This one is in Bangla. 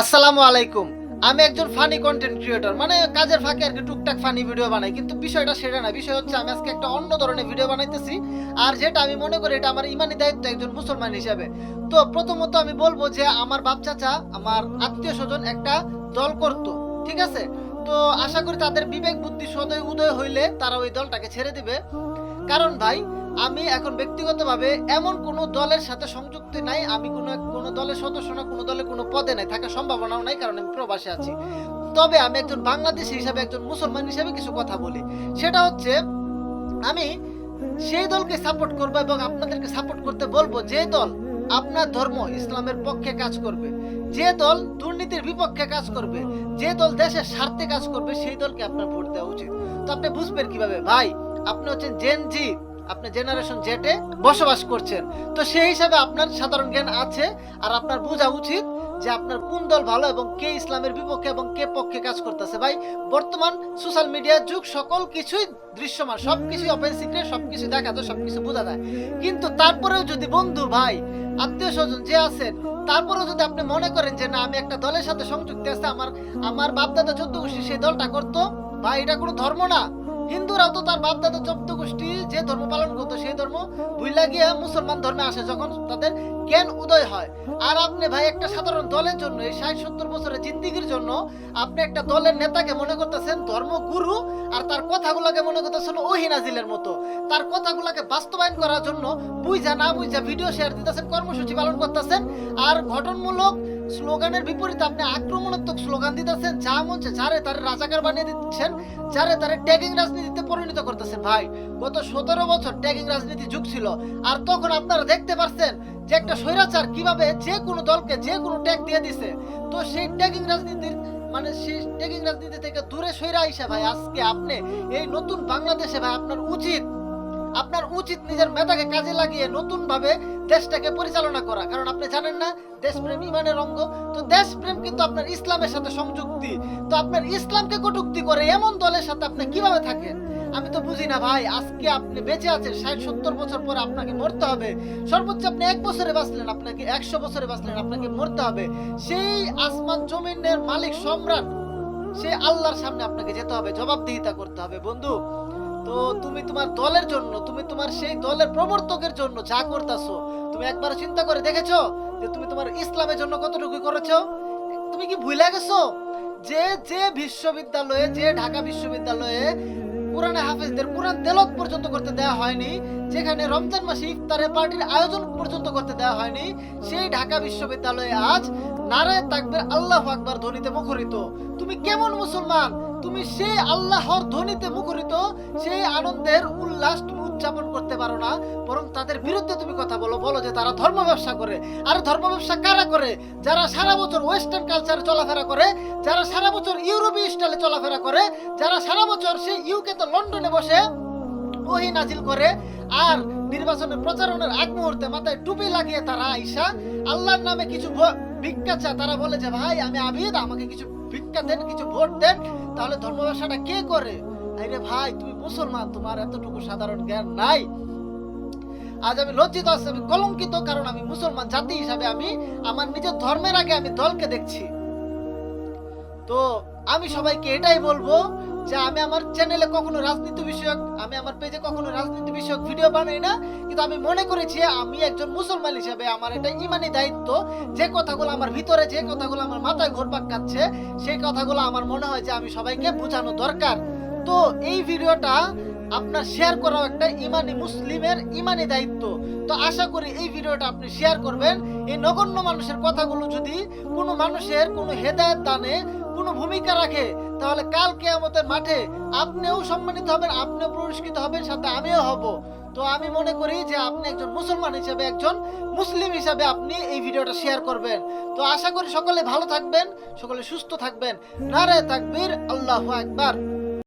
আসসালামু আলাইকুম। আমি একজন ফানি কন্টেন্ট ক্রিয়েটর, মানে কাজের ফাঁকে আর কি টুকটাক ফানি ভিডিও বানাই, কিন্তু বিষয়টা সেটা না। বিষয় হচ্ছে আমি আজকে একটা অন্য ধরনের ভিডিও বানাইতেছি, আর যেটা আমি মনে করি এটা আমার ইমানি দায়িত্ব একজন মুসলমান হিসাবে। তো প্রথমত আমি বলবো যে আমার বাপ চাচা, আমার আত্মীয় স্বজন একটা দল করত, ঠিক আছে? তো আশা করি তাদের বিবেক বুদ্ধি সদয় উদয় হইলে তারা ওই দলটাকে ছেড়ে দিবে। কারণ ভাই, আমি এখন ব্যক্তিগতভাবে এমন কোনো দলের সাথে সংযুক্ত নাই, আমি কোনো দলের সদস্য না, কোনো দলে কোনো পদে নাই, থাকার সম্ভাবনাও নাই, কারণ আমি প্রবাসে আছি। তবে আমি একজন বাংলাদেশী হিসাবে, একজন মুসলমান হিসাবে কিছু কথা বলি। সেটা হচ্ছে, আমি সেই দলকে সাপোর্ট করব এবং আপনাদেরকে সাপোর্ট করতে বলবো যে দল আপনার ধর্ম ইসলামের পক্ষে কাজ করবে, যে দল দুর্নীতির বিপক্ষে কাজ করবে, যে দল দেশের স্বার্থে কাজ করবে, সেই দলকে আপনার ভোট দেওয়া উচিত। তো আপনি বুঝবেন কিভাবে ভাই? আপনি হচ্ছেন জেন জি, আপনি জেনারেশন জেটে বসবাস করছেন, তো সেই হিসাবে আপনার সাধারণ জ্ঞান আছে, আর আপনার বোঝা উচিত যে আপনার কোন দল ভালো এবং কে ইসলামের বিপক্ষে এবং কে পক্ষে কাজ করতেছে। ভাই, বর্তমান সোশ্যাল মিডিয়ার যুগ, সকল কিছুই দৃশ্যমান, সবকিছুই ওপেন সিক্রেট, সবকিছু দেখা যায়, সবকিছু বোঝা যায়। কিন্তু তারপরেও যদি বন্ধু, ভাই, আত্মীয় স্বজন যে আছেন, তারপরেও যদি আপনি মনে করেন যে না, আমি একটা দলের সাথে সংযুক্ত আছে, আমার বাপদাদা 14 গোষ্ঠী সেই দলটা করতো, ভাই এটা কোনো ধর্ম না। হিন্দুরাও তো তার বাপদাদা 14 গোষ্ঠী যে ধর্ম পালন করতো, সেই ধর্ম ভুইলা গিয়ে মুসলমান ধর্মে আসে যখন তাদের জ্ঞান উদয় হয়। আর আপনি ভাই একটা সাধারণ দলের জন্য, এই 60-70 বছরের জিন্দিগির জন্য আপনি একটা দলের নেতাকে মনে করতেছেন ধর্মগুরু, আর তার কথাগুলোকে মনে করতেছেন ওহী নাজিলের মতো। তার কথাগুলোকে বাস্তবায়ন করার জন্য বুঝা না বুঝা ভিডিও শেয়ার দিতেছেন, কর্মসূচি পালন করতেছেন, আর গঠনমূলক স্লোগানের বিপরীতে আপনি আক্রমণাত্মক স্লোগান দিতেছেন, যা মন চায় যারে তারে রাজাকার বানিয়ে দিচ্ছেন, যারে তারে ট্যাগিং রাজনীতিতে পরিণত করতেছেন। ভাই, গত 17 বছর ট্যাগিং রাজনীতি যুগ ছিল, আর তখন আপনারা দেখতে পারছেন যে একটা স্বৈরাচার কিভাবে যে কোনো দলকে যে কোনো ট্যাগ দিয়ে দিছে। তো সেই ট্যাগিং রাজনীতির, মানে সেই ট্যাগিং রাজনীতি থেকে দূরে সইরা আইসা ভাই, আজকে আপনি এই নতুন বাংলাদেশে ভাই আপনার উচিত নিজের মেধাকে কাজে লাগিয়ে নতুন ভাবে দেশটাকে পরিচালনা করা। কারণ আপনি জানেন না, দেশপ্রেম ইমানের অঙ্গ। তো দেশপ্রেম কিন্তু আপনার ইসলামের সাথে সংযুক্তি। তো আপনার ইসলামকে কটূক্তি করে এমন দলের সাথে আপনি কিভাবে থাকেন? আমি তো বুঝি না ভাই। আজকে আপনি বেঁচে আছেন, 60-70 বছর পরে আপনাকে মরতে হবে। সর্বোচ্চ আপনি 1 বছরে বাঁচলেন, আপনাকে 100 বছরে বাঁচলেন, আপনাকে মরতে হবে। সেই আসমান জমিনের মালিক সম্রাট, সেই আল্লাহর সামনে আপনাকে যেতে হবে, জবাবদিহিতা করতে হবে বন্ধু। তো তুমি তোমার দলের জন্য, তুমি তোমার সেই দলের প্রবর্তকের জন্য যা করতেছো, তুমি একবার চিন্তা করে দেখেছো যে তুমি তোমার ইসলামের জন্য কতটুকু করেছো? তুমি কি ভুলে গেছো যে যে বিশ্ববিদ্যালয়ে, যে ঢাকা বিশ্ববিদ্যালয়ে কোরআনে হাফেজদের কোরআন তেলাওয়াত পর্যন্ত করতে দেওয়া হয়নি, যেখানে রমজান মাসে ইফতারে পার্টির আয়োজন পর্যন্ত করতে দেওয়া হয়নি, সেই ঢাকা বিশ্ববিদ্যালয়ে আজ নারায়ে তাকবীর আল্লাহু আকবার ধ্বনিতে মুখরিত। তুমি কেমন মুসলমান? তুমি সেই আল্লাহর ধ্বনিতে মুখরিত সেই আনন্দের উল্লাস তুমি উদযাপন করতে পারো না, বরং তাদের বিরুদ্ধে তুমি কথা বলো যে তারা ধর্ম ব্যবসা করে। আর ধর্ম ব্যবসা কারা করে? যারা সারা বছর ওয়েস্টার্ন কালচারে চলাফেরা করে, যারা সারা বছর ইউরোপীয় স্টাইলে চলাফেরা করে, যারা সারা বছর সেই ইউকে তো লন্ডনে বসে ওহী নাজিল করে, আর নির্বাচনের প্রচারণের আগ মুহূর্তে মাথায় টুপি লাগিয়ে তারা আইসা আল্লাহর নামে কিছু ভিক্ষা চায়। তারা বলে যে ভাই আমি আবিদ, আমাকে কিছু ভিক্ষা দেন, কিছু ভোট দেন। তাহলে ধর্ম ব্যবসাটা কে করে? আরে ভাই, তুমি মুসলমান, তোমার এতটুকু সাধারণ জ্ঞান নাই। আজ আমি লজ্জিত আছি, আমি কলঙ্কিত, কারণ আমি মুসলমান জাতি হিসাবে আমি আমার নিজের ধর্মের আগে আমি দলকে দেখছি। তো আমি সবাইকে এটাই বলবো যে আমি আমার চ্যানেলে কখনো রাজনীতি বিষয়ক, আমি আমার পেজে কখনো রাজনীতি বিষয়ক ভিডিও বানাই না, কিন্তু আমি মনে করেছি আমি একজন মুসলমান হিসেবে আমার এটা ইমানি দায়িত্ব, যে কথাগুলো আমার ভিতরে, যে কথাগুলো আমার মাথায় ঘুরপাক খাচ্ছে, সেই কথাগুলো আমার মনে হয় যে আমি সবাইকে বোঝানো দরকার। তো এই ভিডিওটা আপনার শেয়ার করাও একটা ইমানি মুসলিমের ইমানি দায়িত্ব। তো আশা করি এই ভিডিওটা আপনি শেয়ার করবেন। এই নগণ্য মানুষের কথাগুলো যদি কোনো মানুষের কোনো হেদায়েত দানে কোনো ভূমিকা রাখে, তাহলে কাল কিয়ামতের মাঠে আপনিও সম্মানিত হবেন, আপনিও পুরস্কৃত হবেন, সাথে আমিও হব। তো আমি মনে করি যে আপনি একজন মুসলমান হিসেবে, একজন মুসলিম হিসেবে আপনি এই ভিডিওটা শেয়ার করবেন। তো আশা করি সকলে ভালো থাকবেন, সকলে সুস্থ থাকবেন। নারায়ে তাকবীর, আল্লাহু আকবার।